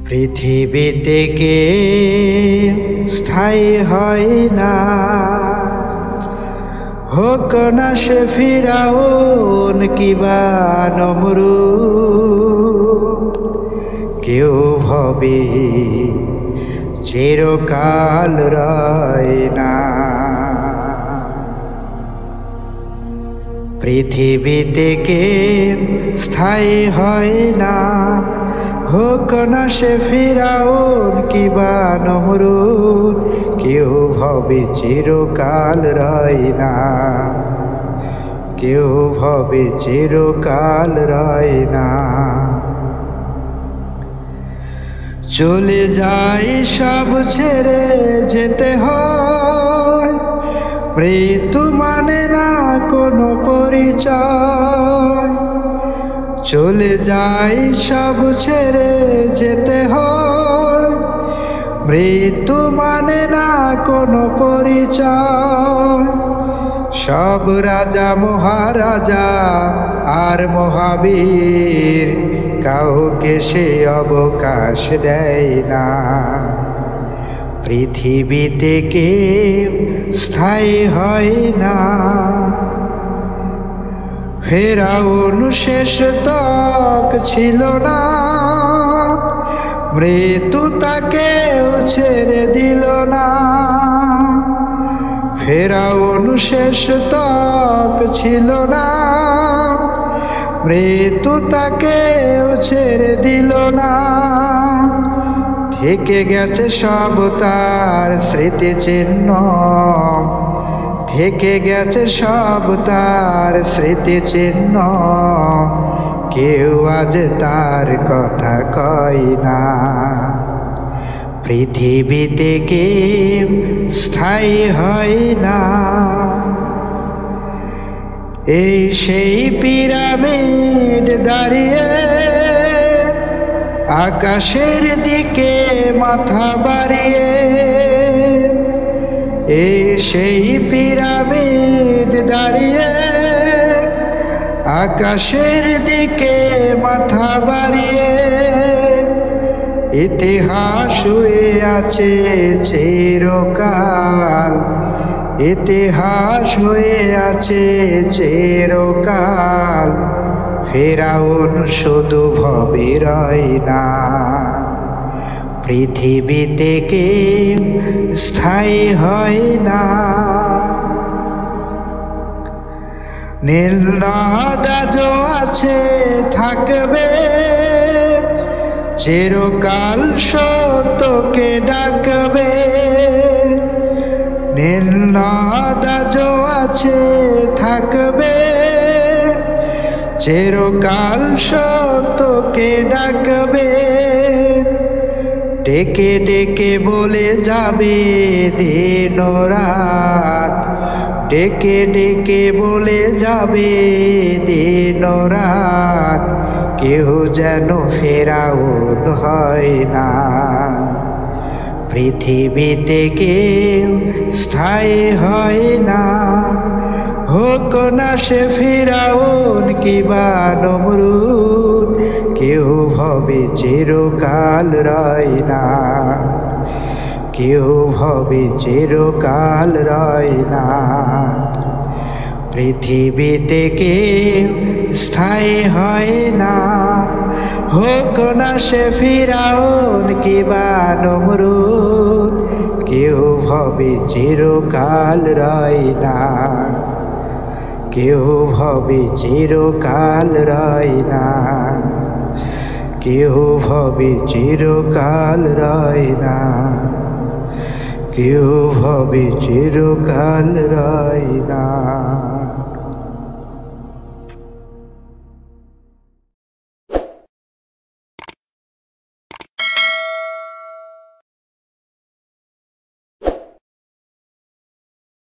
পৃথিবীতে কে স্থায়ী হয় না, হোক না সে ফিরাউন কিবা নমরুদ। কেউ ভবে চিরকাল রয় না। পৃথিবীতে কে স্থায়ী হয় না, হোক না সে ফিরাউন কিবা নমরুদ। কেউ ভবে চিরকাল রয় না, কেউ ভবে চিরকাল রয় না। চলে যায় সব ছেড়ে যেতে হয়, মৃত্যু মানে না কোনো পরিচয়। চলে যায় সব ছেড়ে যেতে হয়, মৃত্যু মানে না কোনো পরিচয়। সব রাজা মহারাজা আর মহাবীর, কাউকে সে অবকাশ দেয় না। পৃথিবীতে কেউ স্থায়ী হয় না। ফেরাউন শেষ তক ছিল না, মৃত্যু তাকেও ছেড়ে দিল না। ফেরাউন শেষ তক ছিল না, মৃত্যু তাকেও ছেড়ে দিল না। থেকে গেছে সব তার স্মৃতিচিহ্ন, থেকে গেছে সব তার স্মৃতিচিহ্ন। কেউ আজ তার কথা কয় না। পৃথিবীতে কেউ স্থায়ী হয় না। এই সেই পিরামিড দাঁড়িয়ে আকাশের দিকে মাথা বাড়িয়ে। এই সেই পিরামিড দাঁড়িয়ে আকাশের দিকে মাথা বাড়িয়ে। ইতিহাস হয়ে আছে চিরকাল, ইতিহাস হয়ে আছে চিরকাল। ফেরাউন শুধু ভবে রয় না। পৃথিবীতে কেউ স্থায়ী হয় না। নীল নদ আজও আছে থাকবে, চিরকাল সত্যকে ডাকবে। নীল নদ আজও আছে থাকবে, চিরকাল সত্যকে ডাকবে। ডেকে ডেকে বলে যাবে দিন রাত, ডেকে ডেকে বলে যাবে দিন রাত। কেউ যেন ফেরাউন হয় না। পৃথিবীতে কেউ স্থায়ী হয় না, হোক না সে ফিরাউন কিবা নমরুদ। কেউ ভবে চিরকাল রয় না, কেউ ভবে চিরকাল রয় না। পৃথিবীতে কেউ স্থায়ী হয় না, হোক না সে ফিরাউন কিবা নমরুদ। কেউ ভবে চিরকাল রয় না, কেউ ভবে চিরকাল রয় না, কেউ ভবে চিরকাল রয় না, কেউ ভবে চিরকাল রয় না।